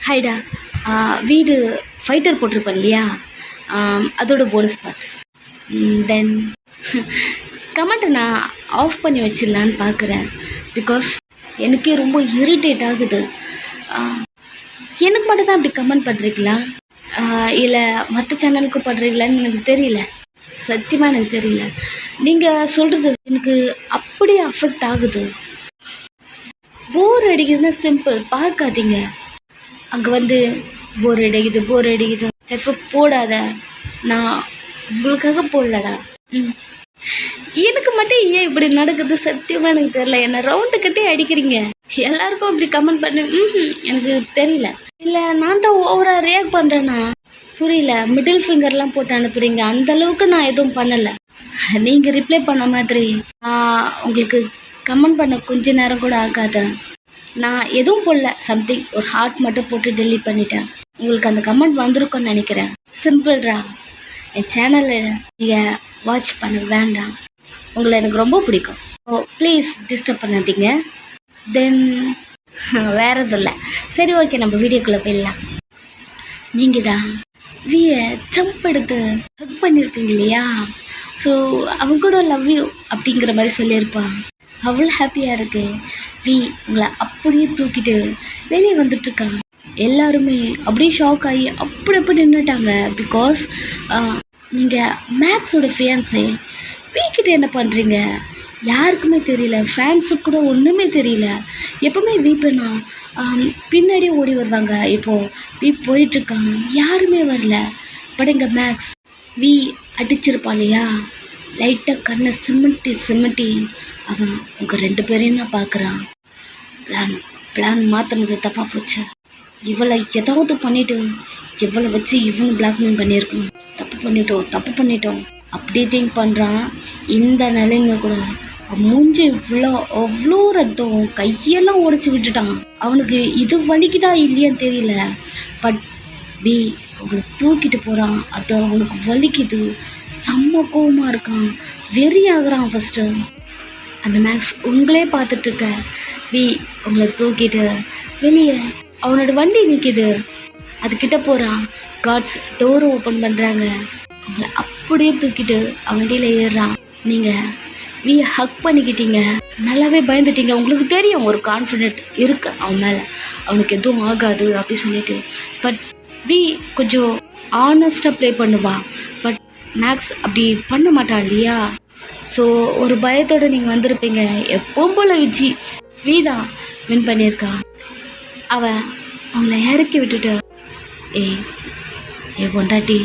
ஹாய்டா. வீடு ஃபைட்டர் போட்டிருப்பேன் இல்லையா, அதோட போனஸ் பார்ட். தென் கமெண்ட்டை நான் ஆஃப் பண்ணி வச்சிடலான்னு பார்க்குறேன். பிகாஸ் எனக்கே ரொம்ப இரிட்டேட் ஆகுது. எனக்கு மட்டும் தான் அப்படி கமெண்ட் பண்ணுறீங்களா, இல்லை மற்ற சேனலுக்கு பண்ணுறீங்களான்னு எனக்கு தெரியல. சத்தியமாக எனக்கு தெரியல. நீங்கள் சொல்கிறது எனக்கு அப்படியே அஃபெக்ட் ஆகுது. போர் அடிக்குதுன்னா சிம்பிள், பார்க்காதீங்க. அங்கே வந்து போர் அடிக்குது எஃபெக்ட் போடாத. நான் உங்களுக்காக போடலடா. எனக்கு மட்டும் ஏன் இப்படி நடக்குது சத்தியமாக எனக்கு தெரியல. என்னை ரவுண்டு கட்டி அடிக்கிறீங்க. எல்லாருக்கும் அப்படி கமெண்ட் பண்ணு. எனக்கு தெரியல. இல்லை நான் தான் ஓவராக ரியாக்ட் பண்ணுறேன்னா புரியல. மிடில் ஃபிங்கர்லாம் போட்டு அனுப்புகிறீங்க. அந்தளவுக்கு நான் எதுவும் பண்ணலை. நீங்கள் ரிப்ளை பண்ண மாதிரி உங்களுக்கு கமெண்ட் பண்ண கொஞ்ச நேரம் கூட ஆகாது. நான் எதுவும் போடல. சம்திங் ஒரு ஹார்ட் மட்டும் போட்டு டெலீட் பண்ணிட்டேன். உங்களுக்கு அந்த கமெண்ட் வந்திருக்கும்னு நினைக்கிறேன். சிம்பிள்ரா. என் சேனலில் நீங்கள் வாட்ச் பண்ண வேண்டாம். உங்களை எனக்கு ரொம்ப பிடிக்கும். ஓ ப்ளீஸ் டிஸ்டர்ப் பண்ணாதீங்க. தென் வேறு எதுவும் இல்லை. சரி ஓகே, நம்ம வீடியோக்குள்ளே போயிடலாம். நீங்கள் தான் வியை ஜம்ப் எடுத்து ஹக் பண்ணியிருப்பீங்க இல்லையா. ஸோ அவங்க கூட லவ் யூ அப்படிங்கிற மாதிரி சொல்லியிருப்பான். அவ்வளோ ஹாப்பியாக இருக்கு. வி உங்களை அப்படியே தூக்கிட்டு வெளியே வந்துட்டுருக்காங்க. எல்லாருமே அப்படியே ஷாக் ஆகி அப்படி நின்றுட்டாங்க. பிகாஸ் நீங்கள் மேக்ஸோட ஃபியான்ஸே வீக்கிட்ட என்ன பண்ணுறீங்க யாருக்குமே தெரியல. ஃபேன்ஸுக்கு கூட ஒன்றுமே தெரியல. எப்போவுமே வி பண்ணா பின்னாடியே ஓடி வருவாங்க. இப்போது வி போயிட்டுருக்காங்க, யாருமே வரல. பட் இங்கே மேக்ஸ் வி அடிச்சிருப்பான் இல்லையா, லைட்டாக கண்ணை சிமிட்டி அவன் உங்கள் 2 பேரையும் தான் பார்க்குறான். பிளான் மாற்றினது தப்பாக போச்சு. இவளை ஏதாவது பண்ணிவிட்டு இவளை வச்சு இவனு பிளாக்மெயில் பண்ணியிருக்கணும். தப்பு பண்ணிட்டோம் அப்படி திங்க் பண்ணுறான். இந்த நிலைமை கூட மூஞ்சி அவ்வளோ ரத்தம், கையெல்லாம் உடைச்சி விட்டுட்டான். அவனுக்கு இது வலிக்குதா இல்லையான்னு தெரியல. பட் பி அவங்களை தூக்கிட்டு போகிறான். அது அவனுக்கு வலிக்குது. செம்ம கோவமாக இருக்கான், வெறியாகிறான். ஃபஸ்ட்டு அந்த மேக்ஸ் உங்களே பார்த்துட்ருக்க வி உங்களை தூக்கிட்டு வெளியே அவனோட வண்டி நிற்கிது, அதுக்கிட்ட போகிறான். கார்ட்ஸ் டோரை ஓப்பன் பண்ணுறாங்க. அவங்கள அப்படியே தூக்கிட்டு அவன் வண்டியில் ஏறுறான். நீங்கள் வி ஹக் பண்ணிக்கிட்டீங்க, நல்லாவே பயந்துட்டீங்க. உங்களுக்கு தெரியும் ஒரு கான்ஃபிடென்ட் இருக்கு அவன் மேலே, அவனுக்கு எதுவும் ஆகாது அப்படி சொல்லிட்டு. பட் வி கொஞ்சம் ஆனஸ்டாக ப்ளே பண்ணுவான். பட் மேக்ஸ் அப்படி பண்ண மாட்டான் இல்லையா. ஸோ ஒரு பயத்தோடு நீங்கள் வந்திருப்பீங்க. எப்பவும் போல் வி தான் வின் பண்ணியிருக்கான். அவன் அவங்கள இறக்கி விட்டுட்டு, ஏ பொண்டாட்டி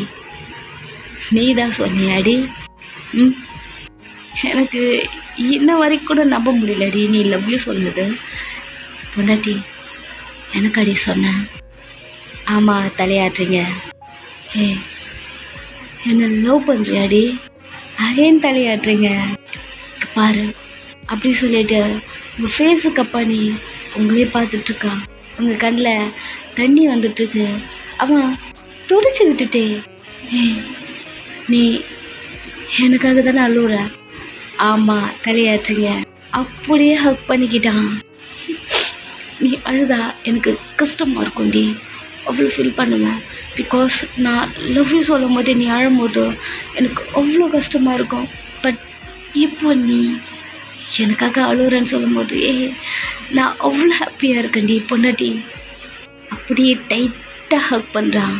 நீ தான் சொன்னியாடி. எனக்கு இன்ன வரைக்கும் கூட நம்ப முடியலடி நீ லவ் யூ சொன்னது. பொண்டாட்டி எனக்கு அடி சொன்னேன். ஆமாம் தலையாட்டுறீங்க. என்ன லவ் பண்ணுறியாடி, அகைன் தலையாட்டுறீங்க பாரு அப்படி சொல்லிட்டு உங்கள் ஃபேஸு கப்பானி உங்களே பார்த்துட்ருக்கான். உங்கள் கண்ணில் தண்ணி வந்துட்டுருக்கு. அவன் துடிச்சு விட்டுட்டே, நீ எனக்காக தானே அழுவுற. ஆமாம் தலையாட்டுறீங்க. அப்படியே ஹக் பண்ணிக்கிட்டான். நீ அழுதா எனக்கு கஷ்டமாக இருக்கும்டி, அவ்வளோ ஃபீல் பண்ணுவேன். பிகாஸ் நான் லவ் யூ சொல்லும் போதே நீ அழும்போது எனக்கு அவ்வளோ கஷ்டமாக இருக்கும். பட் இப்போ நீ எனக்காக அழுகுறேன்னு சொல்லும்போது நான் அவ்வளோ ஹாப்பியாக இருக்கேன்டி பொண்டாட்டி. அப்படியே டைட்டாக ஹக் பண்ணுறான்.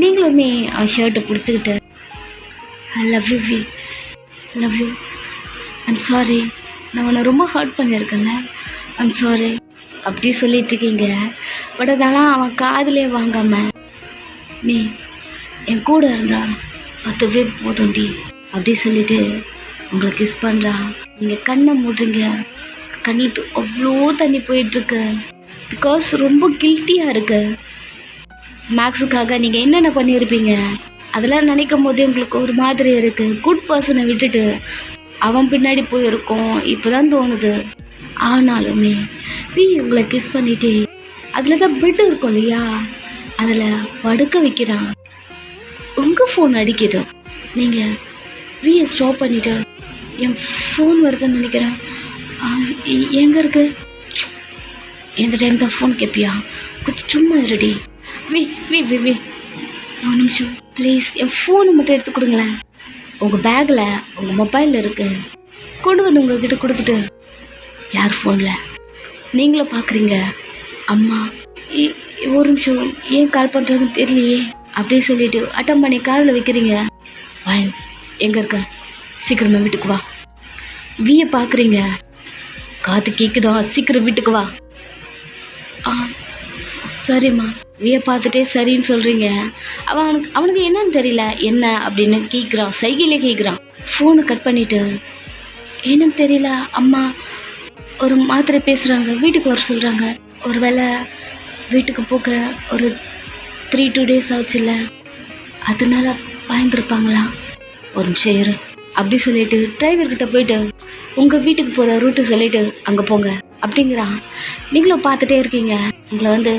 நீங்களுமே அவன் ஷர்ட்டை பிடிச்சிக்கிட்டு ஐ லவ் யூ வி, லவ் யூ, ஐம் சாரி, நான் உன்னை ரொம்ப ஹர்ட் பண்ணியிருக்கேன்ல, ஐம் சாரி அப்படி சொல்லிட்டுருக்கீங்க. பட் அதெல்லாம் அவன் காதிலே வாங்காமல் நீ என் கூட இருந்தா அதுவே போதும்டி அப்படி சொல்லிட்டு உங்களை கிஸ் பண்ணுறான். நீங்கள் கண்ணை மூடுறீங்க, கண்ணில் அவ்வளோ தண்ணி போயிட்டுருக்கு. பிகாஸ் ரொம்ப கில்ட்டியாக இருக்கு. மேக்ஸுக்காக நீங்கள் என்னென்ன பண்ணியிருப்பீங்க அதெல்லாம் நினைக்கும் போதே உங்களுக்கு ஒரு மாதிரி இருக்குது. குட் பர்சனை விட்டுட்டு அவன் பின்னாடி போயிருக்கோம் இப்போ தான் தோணுது. ஆனாலுமே உங்களை கிஸ் பண்ணிட்டு அதில் தான் பெட் இருக்கும் இல்லையா, அதில் படுக்க வைக்கிறான். உங்கள் ஃபோன் அடிக்குது. நீங்கள் வியை ஸ்டாப் பண்ணிவிட்டு என் ஃபோன் வருதுன்னு நினைக்கிறேன். எங்கே இருக்கு? இந்த டைம் தான் ஃபோன் கேட்பியா? கொஞ்சம் சும்மா இருடி. வி வி வி வி ஒரு நிமிஷம் ப்ளீஸ், என் ஃபோனை மட்டும் எடுத்து கொடுங்களேன். உங்கள் பேக்கில் உங்கள் மொபைலில் இருக்கு, கொண்டு வந்து உங்ககிட்ட கொடுத்துட்டு. யார் ஃபோனில்? நீங்களும் பார்க்குறீங்க. அம்மா. ஒரு நிமிஷம், ஏன் கால் பண்ணுறாங்கன்னு தெரியலையே அப்படியே சொல்லிட்டு அட்டம் பண்ணி காலில் வைக்கிறீங்க. வாய், எங்கே இருக்க? சீக்கிரமாக வீட்டுக்கு வா. வீயை பார்க்குறீங்க, காற்று கேட்குதா? சீக்கிரம் வீட்டுக்கு வா. சரிம்மா. வீயை பார்த்துட்டே சரின்னு சொல்கிறீங்க. அவனுக்கு என்னன்னு தெரியல, என்ன அப்படின்னு கேட்குறான், சைக்கிளே கேட்குறான். ஃபோனை கட் பண்ணிவிட்டு என்னன்னு தெரியல அம்மா ஒரு மாத்திரை பேசுகிறாங்க, வீட்டுக்கு வர சொல்கிறாங்க. ஒரு வேளை வீட்டுக்கு போக ஒரு 3-2 days ஆச்சுல்ல, அதனால பயந்துருப்பாங்களா? ஒரு நிமிஷம் இரு அப்படி சொல்லிட்டு டிரைவர்கிட்ட போயிட்டு உங்கள் வீட்டுக்கு போகிற ரூட்டு சொல்லிவிட்டு அங்கே போங்க அப்படிங்கிறான். நீங்களும் பார்த்துட்டே இருக்கீங்க. உங்களை வந்து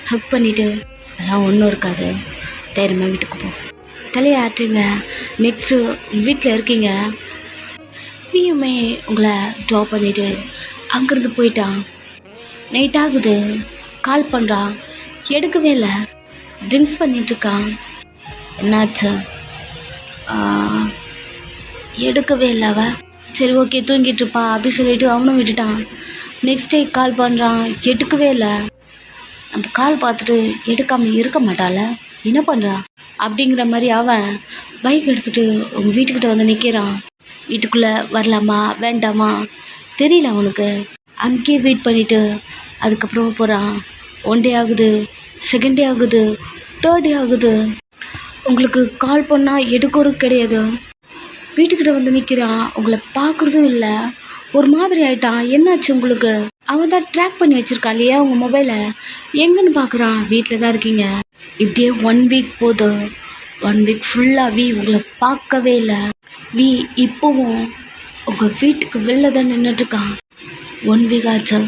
ஹக் பண்ணிவிட்டு அதெல்லாம் ஒன்றும் இருக்காது, தைரியமாக வீட்டுக்கு போ, தலையை ஆட்டுறீங்க. நெக்ஸ்ட்டு வீட்டில் இருக்கீங்க. நீயுமே உங்களை ட்ராப் பண்ணிவிட்டு அங்கேருந்து போயிட்டான். நைட் ஆகுது, கால் பண்ணுறான், எடுக்கவே இல்லை, ட்ரிங்க்ஸ் பண்ணிகிட்ருக்கான். என்னாச்சு? எடுக்கவே இல்லை அவ. சரி ஓகே தூங்கிட்டுருப்பா அப்படி சொல்லிட்டு அவனும் விட்டுட்டான். நெக்ஸ்ட் டே கால் பண்ணுறான், எடுக்கவே இல்லை. நம்ம கால் பார்த்துட்டு எடுக்காமல் இருக்க மாட்டாள, என்ன பண்ணுறா அப்படிங்கிற மாதிரி அவன் பைக் எடுத்துகிட்டு உங்கள் வீட்டுக்கிட்ட வந்து நிற்கிறான். வீட்டுக்குள்ளே வரலாமா வேண்டாமா தெரியல அவனுக்கு. அங்கேயே வெயிட் பண்ணிவிட்டு அதுக்கப்புறம் போகிறான். 1 day ஆகுது, 2nd day ஆகுது, 3rd day ஆகுது. உங்களுக்கு கால் பண்ணால் எடுக்கவும் கிடையாது. வீட்டுக்கிட்ட வந்து நிற்கிறான், உங்களை பார்க்குறதும் இல்லை, ஒரு மாதிரி ஆயிட்டான். என்னாச்சு உங்களுக்கு? அவன் தான் ட்ராக் பண்ணி வச்சுருக்கான் இல்லையா உங்கள் மொபைலை, எங்கன்னு பார்க்குறான். வீட்டில் தான் இருக்கீங்க. இப்படியே 1 week போகுது. 1 week ஃபுல்லாக உங்களை பார்க்கவே இல்லை. இப்போவும் உங்கள் வீட்டுக்கு வெளில தான் நின்றுட்டுருக்கான். 1 week ஆச்சு.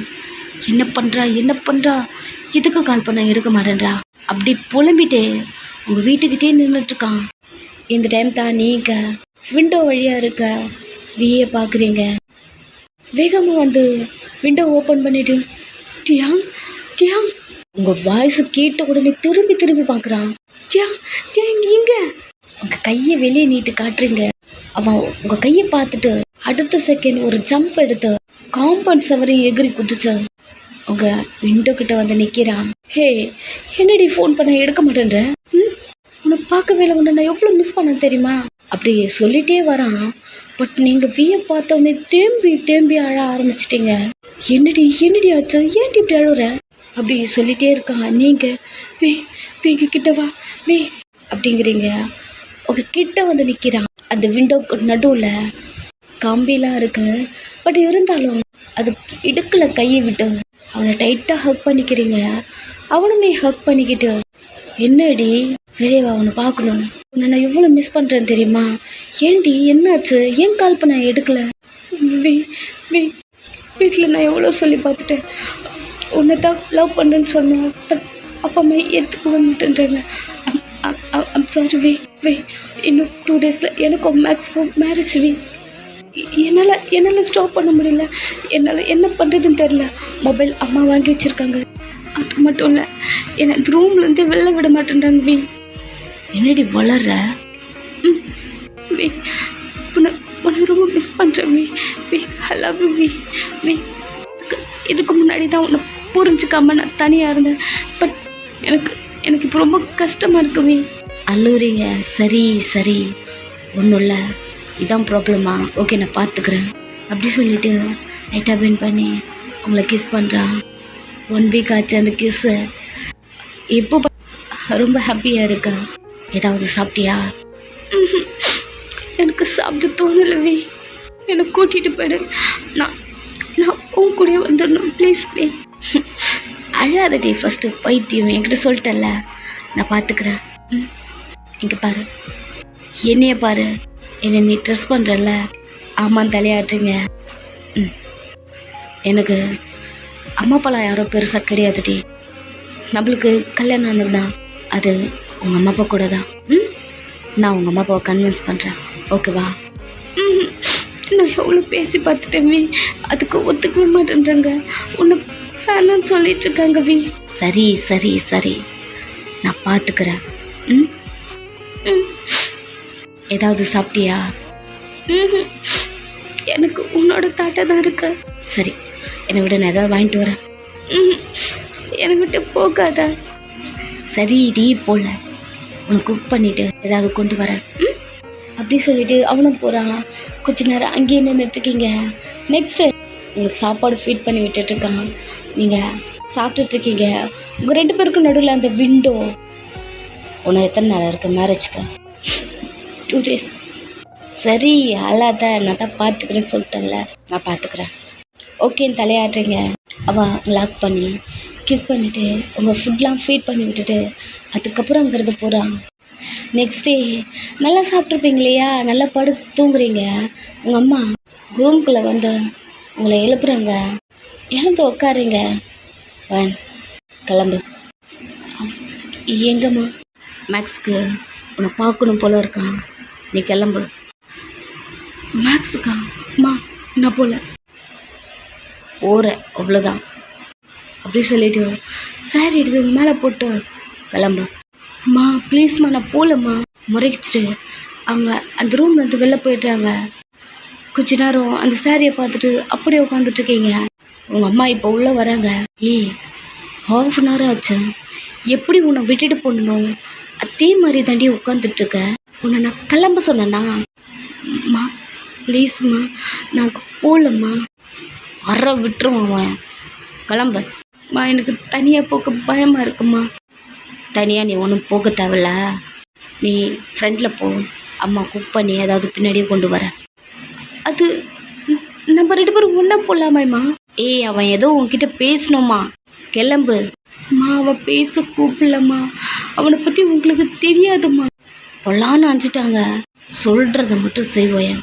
என்ன பண்ணுறா, எதுக்கு கால் பண்ண எடுக்க மாட்டேன்றா அப்படி புலம்பிட்டே உங்கள் வீட்டுக்கிட்டே நின்றுட்டுருக்கான். இந்த டைம் தான் நீங்கள் விண்டோ வழியாக இருக்க வீயை பார்க்குறீங்க. வேகமாக வந்து விண்டோ ஓப்பன் பண்ணிவிட்டு டியாங் டியாங் உங்கள் வாய்ஸு கேட்ட உடனே திரும்பி பார்க்குறான். டியாங் டியாங் இங்கே உங்கள் கையை வெளியே நீட்டு காட்டுறீங்க. அவன் உங்கள் கையை பார்த்துட்டு அடுத்த செகண்ட் ஒரு ஜம்ப் எடுத்து காம்பவுண்ட் சவரையும் எகிரி குதிச்சான். உங்கள் விண்டோ கிட்ட வந்து நிற்கிறான். ஹே என்னடி ஃபோன் பண்ண எடுக்க மாட்டேன்ற? உன்னை பார்க்கவே இல்லை, உன்னை நான் எவ்வளோ மிஸ் பண்ண தெரியுமா அப்படி சொல்லிகிட்டே வரான். பட் நீங்கள் வீயை பார்த்தோன்னே தேம்பி அழ ஆரம்பிச்சிட்டிங்க. என்னடி ஆச்சு, ஏன்டி இப்படி அழுற அப்படி சொல்லிகிட்டே இருக்கான். நீங்கள் வீங்க கிட்ட வா அப்படிங்கிறீங்க. உங்கள் கிட்ட வந்து நிற்கிறான். அந்த விண்டோக்கு நடுவில் கம்பிலாம் இருக்கு. பட் இருந்தாலும் அது இடுக்கில் கையை விட்டு அவனை டைட்டாக ஹக் பண்ணிக்கிறீங்க. அவனுமே ஹக் பண்ணிக்கிட்டு என்னடி வெளியே வா, அவனை பார்க்கணும், உன்னை நான் எவ்வளோ மிஸ் பண்ணுறேன்னு தெரியுமா? ஏன்டி என்னாச்சு, ஏன் கால் பண்ண எடுக்கலை? வீட்டில் நான் எவ்வளோ சொல்லி பார்த்துட்டேன், உன்னை தான் லவ் பண்ணுறேன்னு சொன்னேன். பட் அப்பா அம்மா எதுக்கு வந்துட்டுன்றாங்க. ஐம் சாரி இன்னும் 2 days எனக்கும் மேக்ஸிமம் மேரேஜ் என்னால் ஸ்டாப் பண்ண முடியல. என்னால் என்ன பண்ணுறதுன்னு தெரில. மொபைல் அம்மா வாங்கி வச்சுருக்காங்க. அது மட்டும் இல்லை, என்னை ரூம்லேருந்து வெளில விட மாட்டேன்றாங்க. என்னடி வளர்ற? உன்னை ரொம்ப மிஸ் பண்ணுறேன். ஐ லவ் யூ. இதுக்கு முன்னாடி தான் உன்னை புரிஞ்சுக்காம நான் தனியாக இருந்தேன். பட் எனக்கு இப்போ ரொம்ப கஷ்டமாக இருக்கு. அழுகுறீங்க. சரி ஒன்றும் இல்லை, இதான் ப்ராப்ளமா? ஓகே நான் பார்த்துக்கிறேன் அப்படி சொல்லிவிட்டு லைட்டாக பெண்ட் பண்ணி உங்களை கிஸ் பண்ணுறான். 1 week ஆச்சு அந்த கிஸ்ஸு. இப்போ ரொம்ப ஹாப்பியாக இருக்கா? ஏதாவது சாப்பிட்டியா? எனக்கு சாப்பிட்டு தோணலை. என்னை கூட்டிகிட்டு போயிடு. நான் உன் கூட வந்துடணும் ப்ளீஸ். அழாதடி ஃபஸ்ட்டு, பைத்தியம். என்கிட்ட சொல்லிட்டல, நான் பார்த்துக்கிறேன். இங்கே பாரு, என்னைய பாரு, என்னை நீ ட்ரெஸ் பண்ணுறல. ஆமாம் தலையாட்டுறீங்க. எனக்கு அம்மா அப்பாலாம் யாரும் பெருசாக கிடையாதுடி. நம்மளுக்கு கல்யாணம் ஆனதுன்னா அது உங்கள் அம்மா அப்பா கூட தான். நான் உங்கள் அம்மா அப்பாவை கன்வின்ஸ் பண்ணுறேன், ஓகேவா? நான் எவ்வளோ பேசி பார்த்துட்டேன். அதுக்கு ஒத்துக்கவே மாட்டேன்றாங்க. உன்னை வேணான்னு சொல்லிட்டு இருக்காங்க. சரி நான் பார்த்துக்கிறேன். ம் ம். ஏதாவது சாப்பிட்டியா? எனக்கு உன்னோட தாட்டை தான் இருக்கு. சரி, என்னை விட நான் ஏதாவது வாங்கிட்டு வரேன். என்னை விட்டு போகாத. சரிடி போல, உனக்கு குக் பண்ணிவிட்டு ஏதாவது கொண்டு வரேன். அப்படி சொல்லிட்டு அவனும் போகிறான். கொஞ்ச நேரம் அங்கேயே நின்றுட்டுருக்கீங்க. நெக்ஸ்ட்டு உங்களுக்கு சாப்பாடு ஃபீட் பண்ணி விட்டுட்ருக்கான். நீங்கள் சாப்பிட்டுட்ருக்கீங்க. உங்கள் 2 பேருக்கும் நடுவில் அந்த விண்டோ. உனக்கு எத்தனை நாள் இருக்குது மேரேஜ்க்கு? 2 days. சரி அல்லாத, நான் தான் பார்த்துக்கிறேன்னு சொல்லிட்டேன்ல, நான் பார்த்துக்கிறேன். ஓகேன்னு தலையாட்டுறீங்க. அவள் லாக் பண்ணி கிஸ் பண்ணிவிட்டு உங்கள் ஃபுட்லாம் ஃபீட் பண்ணி விட்டுட்டு அதுக்கப்புறம் அங்கேருந்து போகிறான். நெக்ஸ்ட் டே நல்லா சாப்பிட்ருப்பீங்க இல்லையா, நல்லா படுத்து தூங்குறீங்க. உங்கள் அம்மா ரூம்குள்ளே வந்து உங்களை எழுப்புறாங்க. எழுந்து உட்காருங்க. வேன் கிளம்பு. எங்கம்மா? மேக்ஸுக்கு உன்னை பார்க்கணும் போல இருக்கான், நீ கிளம்பு. மேக்ஸுக்கா? அம்மா நான் போல போகிறேன் அவ்வளோதான். அப்படி சொல்லிட்டு சாரி எடுத்து மேலே போட்டு கிளம்பு. அம்மா ப்ளீஸ்மா நான் போகலம்மா. முறைச்சிட்டு அவங்க அந்த ரூம்லேருந்து வெளில போயிட்டாங்க. கொஞ்ச நேரம் அந்த சாரியை பார்த்துட்டு அப்படியே உட்காந்துட்ருக்கீங்க. உங்கள் அம்மா இப்போ உள்ளே வராங்க. ½ hour ஆச்சு, எப்படி உன்னை விட்டுட்டு போடணும் அதே மாதிரி தாண்டி உட்காந்துட்ருக்க. உன்னை நான் கிளம்ப சொன்னேன்னா? அம்மா ப்ளீஸ்மா நான் போகலம்மா. விட்டுருவான் அவன். கிளம்பு. அம்மா எனக்கு தனியாக போக பயமாக இருக்குமா. தனியாக நீ ஒன்றும் போக தேவையில்ல, நீ ஃப்ரெண்டில் போ. அம்மா குக் பண்ணி ஏதாவது பின்னாடியே கொண்டு வர. அது நம்ம 2 பேரும் ஒன்றா போடலாமாம்மா? அவன் ஏதோ உன்கிட்ட பேசணுமா, கிளம்பு. அம்மா அவன் பேச கூப்பிடலம்மா, அவனை பற்றி உங்களுக்கு தெரியாதும்மா. பொல்லான்னு அஞ்சிட்டாங்க. சொல்கிறத மட்டும் செய்வோயன்,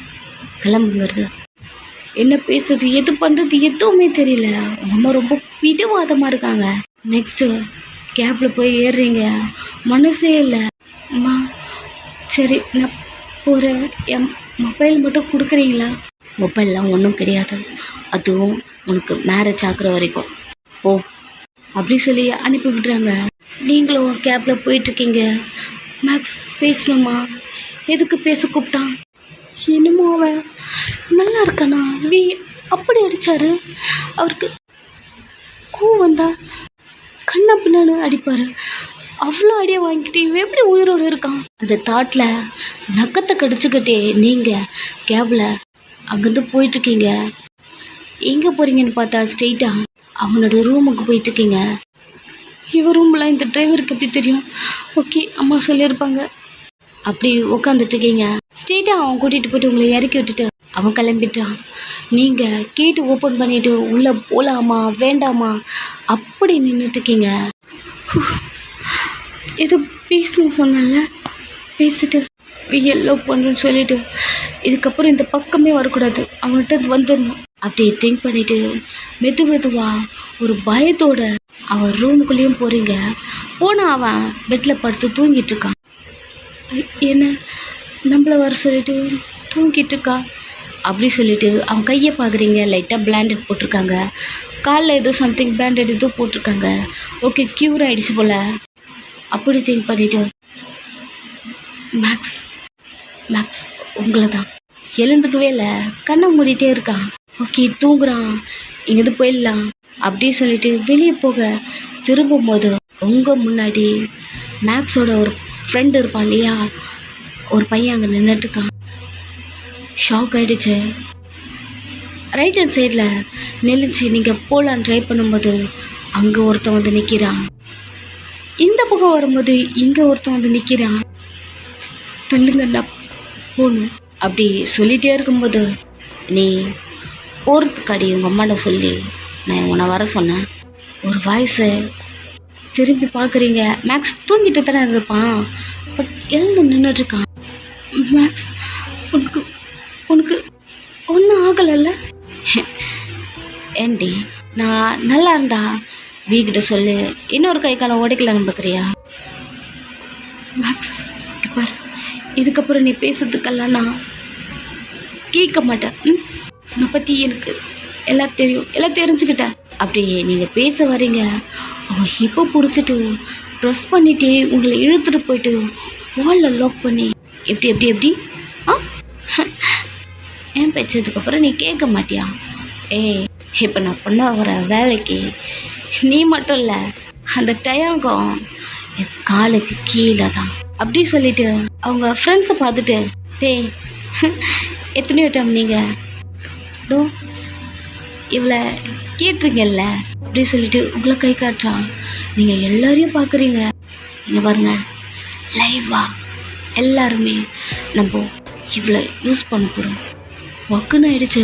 கிளம்புங்கிறது. என்ன பேசுறது, எது பண்ணுறது எதுவுமே தெரியல. உங்கள் அம்மா ரொம்ப பிடிவாதமாக இருக்காங்க. நெக்ஸ்ட்டு கேப்பில் போய் ஏறுறீங்க, மனசே இல்லை. அம்மா சரி நான் போகிறேன், என் மொபைல் மட்டும் கொடுக்குறீங்களா? மொபைல்லாம் ஒன்றும் கிடையாது, அதுவும் உனக்கு மேரேஜ் ஆக்குற வரைக்கும் போ. அப்படி சொல்லி அனுப்பி விட்றாங்க. நீங்களும் கேப்பில் போயிட்டுருக்கீங்க. மேக்ஸ் பேசணுமா? எதுக்கு பேச கூப்பிட்டான்? என்னமோ அவன் நல்லா இருக்கானா? அப்படி அடித்தார். அவருக்கு வந்தா கண்ணா பின்னான்னு அடிப்பார். அவ்வளோ அடியை வாங்கிட்டு இவன் எப்படி உயிரோடு இருக்கான்? அந்த தாட்டில் நக்கத்தை கடிச்சுக்கிட்டே நீங்கள் கேபில் அங்கேருந்து போயிட்டுருக்கீங்க. எங்கே போகிறீங்கன்னு பார்த்தா ஸ்ட்ரெயிட்டாக அவனோட ரூமுக்கு போயிட்டுருக்கீங்க. இவன் ரூமில் இந்த டிரைவருக்கு எப்படி தெரியும்? ஓகே அம்மா சொல்லியிருப்பாங்க. அப்படி உட்காந்துட்ருக்கீங்க. ஸ்ட்ரெயிட்டாக அவன் கூட்டிகிட்டு போய்ட்டு உங்களை இறக்கி விட்டுட்டு அவன் கிளம்பிட்டான். நீங்கள் கேட்டு ஓப்பன் பண்ணிவிட்டு உள்ளே போகலாமா வேண்டாமா அப்படி நின்றுட்டுருக்கீங்க. ஏதோ பேசணும்னு சொன்னால பேசிட்டு எல்லோ பண்ணுன்னு சொல்லிவிட்டு இதுக்கப்புறம் இந்த பக்கமே வரக்கூடாது, அவன்கிட்ட வந்துடணும் அப்படி திங்க் பண்ணிவிட்டு மெதுவாக ஒரு பயத்தோட அவன் ரூமுக்குள்ளேயும் போகிறீங்க. போனால் அவன் பெட்டில் படுத்து தூங்கிட்டுருக்கான். என்ன நம்மளை வர சொல்லிட்டு தூங்கிட்டுருக்கா அப்படி சொல்லிட்டு அவன் கையை பார்க்குறீங்க. லைட்டாக பிளாண்டட் போட்டிருக்காங்க, காலில் ஏதோ சம்திங் பேண்டட் ஏதோ போட்டிருக்காங்க. ஓகே க்யூர் ஆகிடுச்சு போல் அப்படி திங்க் பண்ணிவிட்டு மேக்ஸ் உங்களை தான். எழுந்துக்கவே இல்லை, கண்ணை மூடிட்டே இருக்கான். ஓகே தூங்குறான், இங்கேருந்து போயிடலாம் அப்படி சொல்லிட்டு வெளியே போக திரும்பும்போது உங்கள் முன்னாடி மேக்ஸோட ஒரு ஃப்ரெண்டு இருப்பான் இல்லையா, ஒரு பையன் அங்கே நின்றுட்டுருக்கான். ஷாக் ஆகிடுச்சு. ரைட் ஹேண்ட் சைடில் நெளிச்சு நீங்கள் போகலான்னு ட்ரை பண்ணும்போது அங்கே ஒருத்தன் வந்து நிற்கிறான். இந்த பக்கம் வரும்போது இங்கே ஒருத்தன் வந்து நிற்கிறான். தள்ளுங்கண்ணா போகணும் அப்படி சொல்லிகிட்டே இருக்கும்போது நீ போகிறதுக்காடி உங்கள் அம்மாட்ட சொல்லி நான் உன்னை வர சொன்னேன். ஒரு வாய்ஸு திரும்பி பார்க்குறீங்க. மேக்ஸ் தூங்கிட்டு தானே இருப்பான், பட் எழுந்து நின்றுட்டுருக்கான். மேக்ஸ் உனக்கு ஒன்றும் ஆகலைல்ல? ஏண்டி நான் நல்லா இருந்தா வீக்கிட்ட சொல்லு, இன்னொரு கை காலம் உடைக்கலான்னு பார்க்குறியா? மேக்ஸ் பார், இதுக்கப்புறம் நீ பேசுறதுக்கெல்லாம் நான் கேட்க மாட்டேன். உன்னை பற்றி எனக்கு எல்லாம் தெரியும், எல்லாம் தெரிஞ்சுக்கிட்டேன். அப்படியே நீங்கள் பேச வரீங்க, அவன் இப்போ பிடிச்சிட்டு ப்ரெஸ் பண்ணிட்டு உங்களை இழுத்துட்டு போயிட்டு வாலில் லாக் பண்ணி எப்படி எப்படி எப்படி ஆ ஏன் பேச்சதுக்கப்புறம் நீ கேட்க மாட்டியா? ஏய், இப்போ நான் பண்ண வர வேலைக்கு நீ மட்டும் இல்லை, அந்த டயங்கம் என் காலுக்கு கீழே தான். அப்படி சொல்லிட்டு அவங்க ஃப்ரெண்ட்ஸை பார்த்துட்டு, டேய் எத்தனையோ டைம் நீங்கள் இதோ இவ்வளோ கேட்டுருங்கல்ல அப்படி சொல்லிட்டு உங்களை கை காட்டுறான். நீங்கள் எல்லாரையும் பார்க்குறீங்க. நீங்கள் பாருங்க, லைவா எல்லாருமே நம்ம இவ்வளோ யூஸ் பண்ண போகிறோம். ஒக்குன்னு ஆயிடுச்சு.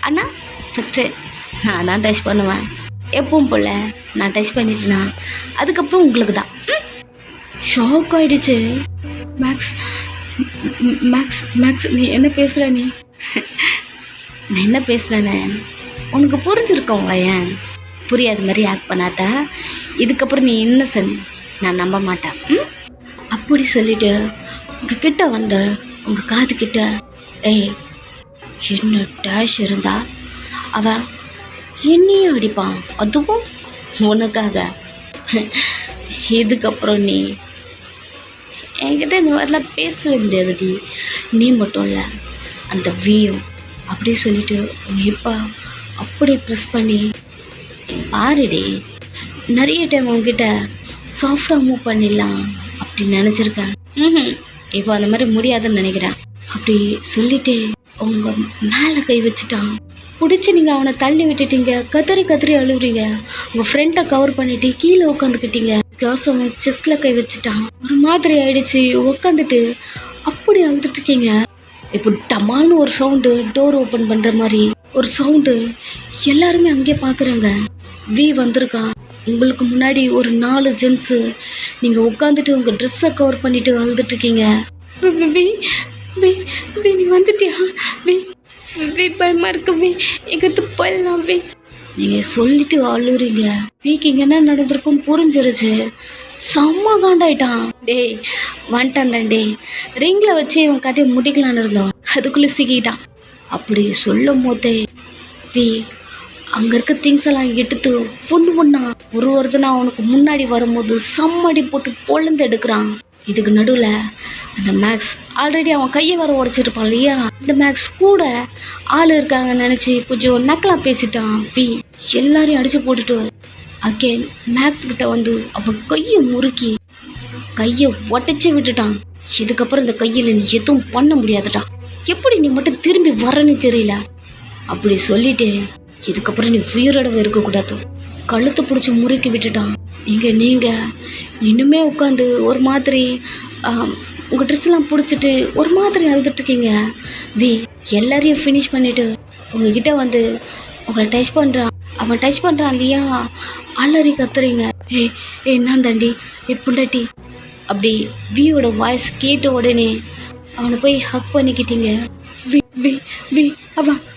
அண்ணா ஃபஸ்ட்டு நான் தான் டச் பண்ணுவேன், எப்பவும் போல் நான் டச் பண்ணிட்டேன்னா அதுக்கப்புறம் உங்களுக்கு தான். ஷாக் ஆகிடுச்சு. மேக்ஸ் மேக்ஸ் மேக்ஸ் நீ என்ன பேசுகிற? நீ நான் என்ன பேசுகிறேன்னு உனக்கு புரிஞ்சிருக்கோம். ஏன் புரியாத மாதிரி ஆக்ட் பண்ணாத, இதுக்கப்புறம் நீ இன்னசென்ட் நான் நம்ப மாட்டேன். அப்படி சொல்லிவிட்டு உங்கள் கிட்ட வந்த உங்கள் காது கிட்ட, ஏய் என்ன டேஷ் இருந்தா அவன் என்னையும் அடிப்பான், அதுவும் உனக்காக. இதுக்கப்புறம் நீ என்கிட்ட இந்த மாதிரிலாம் பேசவே முடியாதுடி. நீ மட்டும் இல்லை, அந்த வியும் அப்படி சொல்லிட்டு எப்பா அப்படியே ப்ரெஸ் பண்ணி பாருடி. நிறைய டைம் உங்ககிட்ட சாஃப்டாக மூவ் பண்ணிடலாம் அப்படின்னு நினச்சிருக்கேன். இப்போ அந்த மாதிரி முடியாதுன்னு நினைக்கிறேன். அப்படி சொல்லிட்டு உங்க மேலே கை வச்சுட்டான். பிடிச்சி நீங்கள் அவனை தள்ளி விட்டுட்டீங்க. கதறி கதறி அழுகுறீங்க. உங்கள் ஃப்ரெண்டை கவர் பண்ணிட்டு கீழே உட்காந்துக்கிட்டீங்க. பிகாஸ் அவன் செஸ்டில் கை வச்சுட்டான். ஒரு மாதிரி ஆயிடுச்சு. உட்காந்துட்டு அப்படி அழுதுட்டு இருக்கீங்க. இப்போ டமால்னு ஒரு சவுண்டு, டோர் ஓப்பன் பண்ணுற மாதிரி ஒரு சவுண்டு. எல்லாருமே அங்கேயே பார்க்குறாங்க. வி வந்திருக்கான். உங்களுக்கு முன்னாடி ஒரு 4 ஜென்ஸு. நீங்கள் உட்காந்துட்டு உங்கள் ட்ரெஸ்ஸை கவர் பண்ணிட்டு அழுதுட்ருக்கீங்க. நீ வந்துட்டியா? பயமாக இருக்கு. எங்கிறது போயிடலாம். நீங்கள் சொல்லிட்டு அழுறீங்க. வீக்கு இங்கே என்ன நடந்திருக்குன்னு புரிஞ்சிருச்சு. செம்ம காண்டாயிட்டான். டேய் வந்துட்டான் டே, ரிங்கில் வச்சு இவன் கதையை முடிக்கலான்னு இருந்தோம், அதுக்குள்ளே சிக்கிட்டான். அப்படி சொல்லும் போதே அங்கே இருக்க திங்ஸ் எல்லாம் எடுத்து ஒன்றா ஒருத்தனா அவனுக்கு முன்னாடி வரும்போது சம்மடி போட்டு பொழுந்து எடுக்கிறான். இதுக்கு நடுவில் அந்த மேக்ஸ் ஆல்ரெடி அவன் கையை வர உடைச்சிருப்பான் இல்லையா, இந்த மேக்ஸ் கூட ஆள் இருக்காங்கன்னு நினச்சி கொஞ்சம் நக்கலாக பேசிட்டான். எல்லாரையும் அடித்து போட்டுட்டு அகேன் மேக்ஸ் கிட்ட வந்து அவன் கையை முறுக்கி கையை உடச்சி விட்டுட்டான். இதுக்கப்புறம் இந்த கையில் நீ எதுவும் பண்ண முடியாதுடா, எப்படி நீ மட்டும் திரும்பி வரன்னு தெரியல அப்படி சொல்லிட்டு இதுக்கப்புறம் நீ உயிரோடவே இருக்கக்கூடாது, கழுத்து பிடிச்சி முறுக்கி விட்டுட்டான். நீங்கள் இன்னுமே உட்காந்து ஒரு மாதிரி உங்கள் ட்ரெஸ்லாம் பிடிச்சிட்டு ஒரு மாதிரி அழுதுட்ருக்கீங்க. எல்லாரையும் ஃபினிஷ் பண்ணிவிட்டு உங்ககிட்ட வந்து உங்களை டச் பண்ணுறான். அவன் டச் பண்ணுறான் இல்லையா, அலறி கத்துறீங்க. நான் தாண்டி புண்டாட்டி அப்படி வியோட வாய்ஸ் கேட்ட உடனே அவனை போய் ஹக் பண்ணிக்கிட்டீங்க.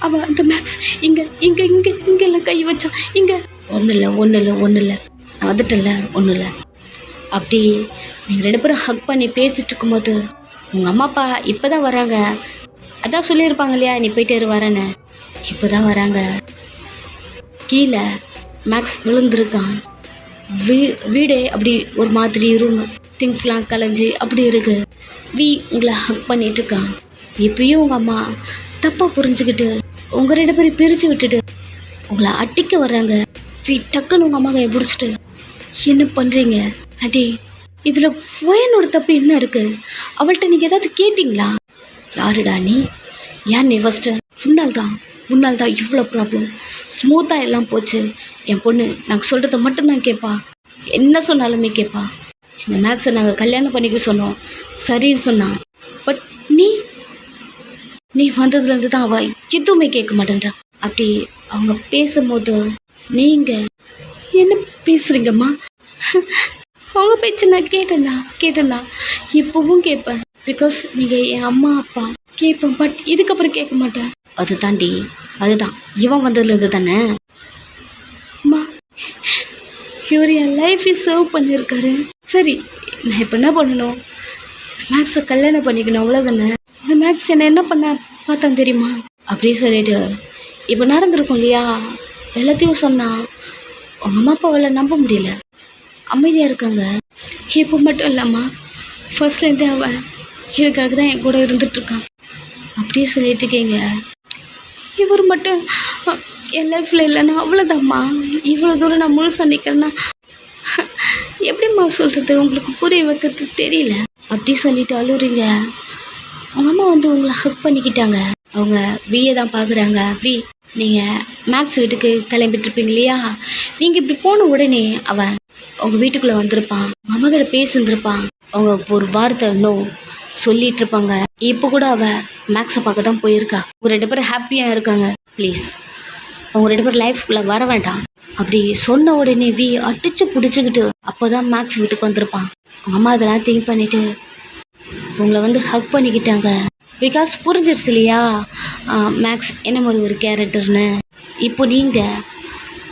அவன் அந்த மேக்ஸ் இங்கெல்லாம் கை வச்சான். இங்கே ஒன்றும் இல்லை நான் வந்துட்டல, ஒன்றும் இல்லை. அப்படி நீங்கள் 2 பேரும் ஹக் பண்ணி பேசிகிட்டு இருக்கும்போது உங்கள் அம்மா அப்பா இப்போ தான் வராங்க. அதான் சொல்லியிருப்பாங்க இல்லையா நீ போயிட்டு வரேன்னு, இப்போ தான் வராங்க. கீழே மேக்ஸ் விழுந்திருக்கான். வீடே அப்படி ஒரு மாதிரி ரூம் திங்ஸ்லாம் கலைஞ்சி அப்படி இருக்கு. உங்களை ஹக் பண்ணிட்டு இருக்கான். இப்பயும் உங்கள் அம்மா தப்பாக புரிஞ்சுக்கிட்டு உங்கள் 2 பேரும் பிரித்து விட்டுட்டு உங்களை அட்டிக்க வர்றாங்க. டக்குன்னு உங்கள் அம்மா கையை பிடிச்சிட்டு என்ன பண்ணுறீங்க அடி, இதில் வயனோட தப்பு என்ன இருக்குது? அவள்கிட்ட நீங்கள் ஏதாவது கேட்டிங்களா? யாருடா நீ? யார் நீ? ஃபஸ்ட்டு உன்னால் தான் இவ்வளோ ப்ராப்ளம். ஸ்மூத்தாக எல்லாம் போச்சு. என் பொண்ணு நாங்கள் சொல்கிறத மட்டும்தான் கேட்பா, என்ன சொன்னாலுமே கேட்பா. இந்த மேக்ஸை நாங்கள் கல்யாணம் பண்ணிக்க சொன்னோம், சரின்னு சொன்னான். பட் நீ வந்ததுலேருந்து தான் அவள் எதுவுமே கேட்க மாட்டேன்றா. அப்படி அவங்க பேசும்போது நீங்கள் என்ன பேசுகிறீங்கம்மா? அவங்க பேச்சு நான் கேட்டேன்னா இப்போவும் கேட்பேன். பிகாஸ் நீங்கள் என் அம்மா அப்பா கேட்பேன், பட் இதுக்கப்புறம் கேட்க மாட்டேன். அதுதான் இவன் வந்ததுலேருந்து தானே அம்மா இவர் என் லைஃபை சர்வ் பண்ணியிருக்காரு. சரி நான் இப்போ என்ன பண்ணணும்? மேக்ஸை கல்யாணம் பண்ணிக்கணும், அவ்வளோதானே. இந்த மேக்ஸ் என்ன பண்ண பார்த்தான் தெரியுமா அப்படி சொல்லிட்டு இப்போ நடந்திருக்கும் இல்லையா, எல்லாத்தையும் சொன்னால் உங்கள் அம்மா அப்பாவால் நம்ப முடியல, அமைதியாக இருக்காங்க. இப்போ மட்டும் இல்லைம்மா, ஃபர்ஸ்ட்லேருந்தே அவன் இதுக்காக தான் என் கூட இருந்துகிட்ருக்கான். அப்படியே சொல்லிட்டு இருக்கீங்க. இவர் மட்டும் என் லைஃப்பில் இல்லைன்னா அவ்வளோதாம்மா. இவ்வளோ தூரம் நான் முழுசாக நிற்கிறேன்னா எப்படிம்மா சொல்கிறது, உங்களுக்கு புரிய வைக்கிறது தெரியல. அப்படி சொல்லிட்டு அழுறீங்க. உங்கள் அம்மா வந்து உங்களை ஹக் பண்ணிக்கிட்டாங்க. அவங்க வியை தான் பார்க்குறாங்க. வி, நீங்கள் மேக்ஸ் வீட்டுக்கு கிளம்பிட்டுருப்பீங்க இல்லையா, நீங்கள் இப்படி போன உடனே அவன் உங்கள் வீட்டுக்குள்ளே வந்திருப்பான். உங்கள் அம்மா கிட்ட பேசியிருந்துருப்பான். அவங்க ஒரு வார்த்தை இன்னும் சொல்லிட்டு இருப்பாங்க. இப்போ கூட அவள் மேக்ஸை பார்க்க தான் போயிருக்கா. அவங்க 2 பேரும் ஹாப்பியாக இருக்காங்க. ப்ளீஸ் அவங்க 2 பேரும் லைஃப்குள்ளே வர வேண்டாம். அப்படி சொன்ன உடனே வி அடிச்சு பிடிச்சிக்கிட்டு அப்போ தான் மேக்ஸ் வீட்டுக்கு வந்திருப்பான். அவங்க அம்மா அதெல்லாம் திங்க் பண்ணிவிட்டு உங்களை வந்து ஹக் பண்ணிக்கிட்டாங்க. பிகாஸ் புரிஞ்சிருச்சு இல்லையா மேக்ஸ் என்ன மாதிரி ஒரு கேரக்டர்னு. இப்போ நீங்கள்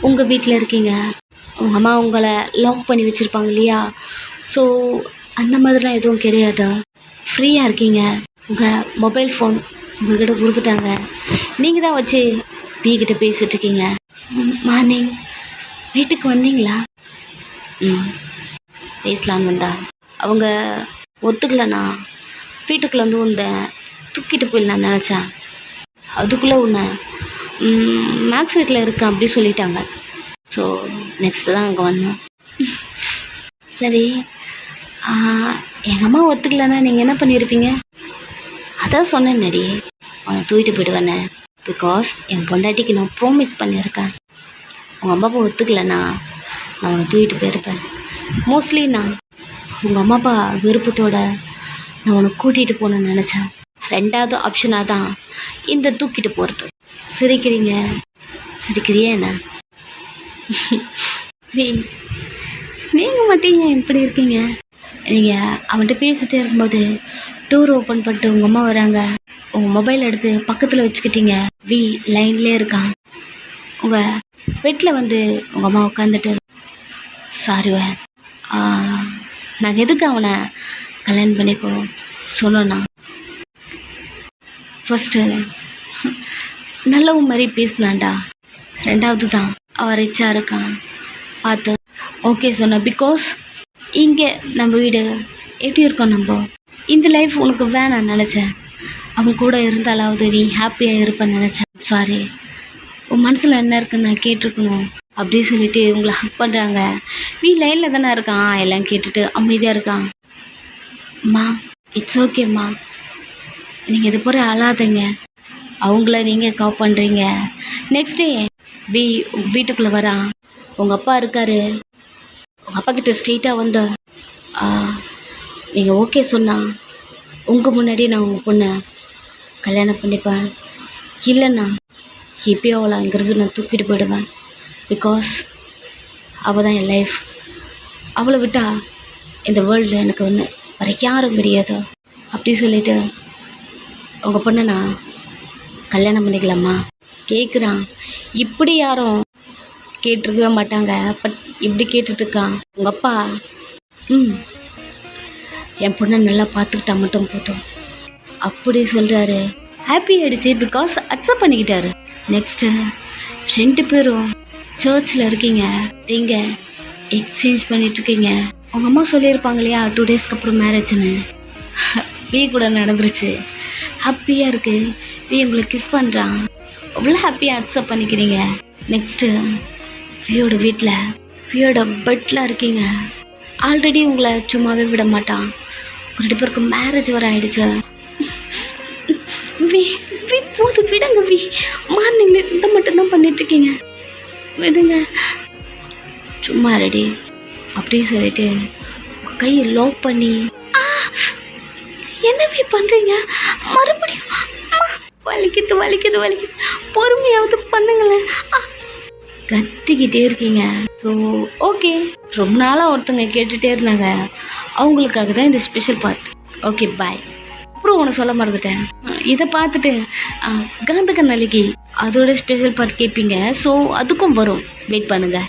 உங்கள் வீட்டில் இருக்கீங்க. உங்கள் அம்மா உங்களை லாக் பண்ணி வச்சுருப்பாங்க இல்லையா. ஸோ அந்த மாதிரிலாம் எதுவும் கிடையாது. ஃப்ரீயாக இருக்கீங்க. உங்கள் மொபைல் ஃபோன் உங்கள்கிட்ட கொடுத்துட்டாங்க. நீங்கள் தான் வச்சு வீக்கிட்ட பேசிகிட்ருக்கீங்க. மார்னிங் வீட்டுக்கு வந்தீங்களா? பேசலான்னு வந்தா அவங்க ஒத்துக்கலண்ணா. வீட்டுக்குள்ளே வந்து உன்னை தூக்கிட்டு போய் நான் நினச்சேன். அதுக்குள்ளே உன்னை மேக்ஸ் வீட்டில் இருக்கேன் அப்படி சொல்லிட்டாங்க. ஸோ நெக்ஸ்ட்டு தான் அங்கே வந்தோம். சரி, எங்கள் அம்மா ஒத்துக்கலைன்னா நீங்கள் என்ன பண்ணியிருப்பீங்க? அதான் சொன்னேன் நடி, அவனை தூக்கிட்டு போயிடுவேன்னு. பிகாஸ் என் பொண்டாட்டிக்கு நான் ப்ராமிஸ் பண்ணியிருக்கேன். உங்கள் அம்மா அப்பா ஒத்துக்கலைன்னா நான் அவனை தூக்கிட்டு போயிருப்பேன். மோஸ்ட்லி நான் உங்கள் அம்மா அப்பா விருப்பத்தோட நான் உன்னை கூட்டிகிட்டு போகணுன்னு நினச்சேன். 2வது ஆப்ஷனாக தான் இந்த தூக்கிட்டு போகிறது. சிரிக்கிறீங்க. சிரிக்கிறியா என்ன? நீங்கள் மட்டும் ஏன் இப்படி இருக்கீங்க? நீங்கள் அவன்கிட்ட பேசிகிட்டே இருக்கும்போது டோர் ஓப்பன் பண்ணிட்டு உங்கள் அம்மா வராங்க. உங்கள் மொபைல் எடுத்து பக்கத்தில் வச்சுக்கிட்டீங்க. வி லைன்லேயே இருக்கான். உங்கள் பெட்டில் வந்து உங்கள் அம்மா உட்காந்துட்டு, சாரிவேன், நாங்கள் எதுக்கு அவனை கல்யாணம் பண்ணிக்கோ சொன்னோன்னா, ஃபஸ்ட்டு நல்லவும் மாதிரி பேசினான்டா. 2வது தான் அவன் ரிச்சாக இருக்கான் பார்த்து ஓகே சொன்னேன். பிகாஸ் இங்கே நம்ம வீடு எப்படி இருக்கோம், நம்ம இந்த லைஃப் உனக்கு வேணான்னு நினச்சேன். அவன் கூட இருந்தாலாவது நீ ஹாப்பியாக இருப்பேன்னு நினச்சேன். சாரி, உன் மனசில் என்ன இருக்குன்னு நான் கேட்டிருக்கணும். அப்படி சொல்லிட்டு உங்களை ஹக் பண்ணுறாங்க. வீ லைனில் தானே இருக்கான். எல்லாம் கேட்டுட்டு அமைதியாக இருக்கான். அம்மா இட்ஸ் ஓகேம்மா, நீங்கள் இது போகிற அழாதீங்க. அவங்கள நீங்கள் கால் பண்ணுறீங்க. நெக்ஸ்ட் டே வி உங்கள் வீட்டுக்குள்ளே வரான். உங்கள் அப்பா இருக்கார். உங்கள் அப்பா கிட்ட ஸ்ட்ரெயிட்டாக வந்து நீங்கள் ஓகே சொன்னால் உங்கள் முன்னாடி நான் உங்கள் பொண்ணை கல்யாணம் பண்ணிப்பேன். இல்லைண்ணா இப்போயோ அவளை அங்கேருந்து நான் தூக்கிட்டு போயிடுவேன். பிகாஸ் அவள் தான் என் லைஃப். அவளை விட்டால் இந்த வேர்ல்டில் எனக்கு ஒன்று வேறு யாரும் கிடையாது. அப்படி சொல்லிவிட்டு உங்கள் பொண்ணை நான் கல்யாணம் பண்ணிக்கலாமா கேட்குறான். இப்படி யாரும் கேட்டிருக்கவே மாட்டாங்க. பட் இப்படி கேட்டுட்ருக்கான். உங்கள் அப்பா என் பொண்ணை நல்லா பார்த்துக்கிட்டா மட்டும் போதும் அப்படி சொல்கிறாரு. ஹாப்பி ஆகிடுச்சு. Because accept பண்ணிக்கிட்டாரு. நெக்ஸ்ட்டு 2 பேரும் சர்ச்சில் இருக்கீங்க. நீங்கள் எக்ஸ்சேஞ்ச் பண்ணிகிட்ருக்கீங்க. உங்கள் அம்மா சொல்லியிருப்பாங்க இல்லையா 2 டேஸ்க்கு அப்புறம் மேரேஜ்னு. வீ கூட நடந்துருச்சு. ஹாப்பியாக இருக்குது. வீ உங்களை கிஸ் பண்ணுறான். அவ்வளோ ஹாப்பியாக அக்செப்ட் பண்ணிக்கிறீங்க. நெக்ஸ்ட்டு வியோட வீட்டில் வியோட பெட்டில் இருக்கீங்க. ஆல்ரெடி உங்களை சும்மாவே விட மாட்டான். 2 பேருக்கு மேரேஜ் வர ஆகிடுச்சு. வி வி போது விடுங்க. வி மார்னிங் இதை மட்டும்தான் பண்ணிட்டுருக்கீங்க, விடுங்க. சும்மா ரெடி அப்படியே சொல்லிட்டு கையை லாக் பண்ணி என்னவே பண்ணுறீங்க? மறுபடியும் வலிக்குது வலிக்குது வலிக்குது, பொறுமையாவது பண்ணுங்களேன். கத்திக்கிட்டே இருக்கீங்க. ஸோ ஓகே, ரொம்ப நாளாக ஒருத்தங்க கேட்டுகிட்டே இருந்தாங்க. அவங்களுக்காக தான் இந்த ஸ்பெஷல் பார்ட். Okay bye. அப்புறம் ஒன்று சொல்ல மறந்துட்டேன். இதை பார்த்துட்டு காந்த கண்ணாலிக்கு அதோட ஸ்பெஷல் பார்ட் கேட்பீங்க. ஸோ அதுக்கும் வரும், வெயிட் பண்ணுங்கள்.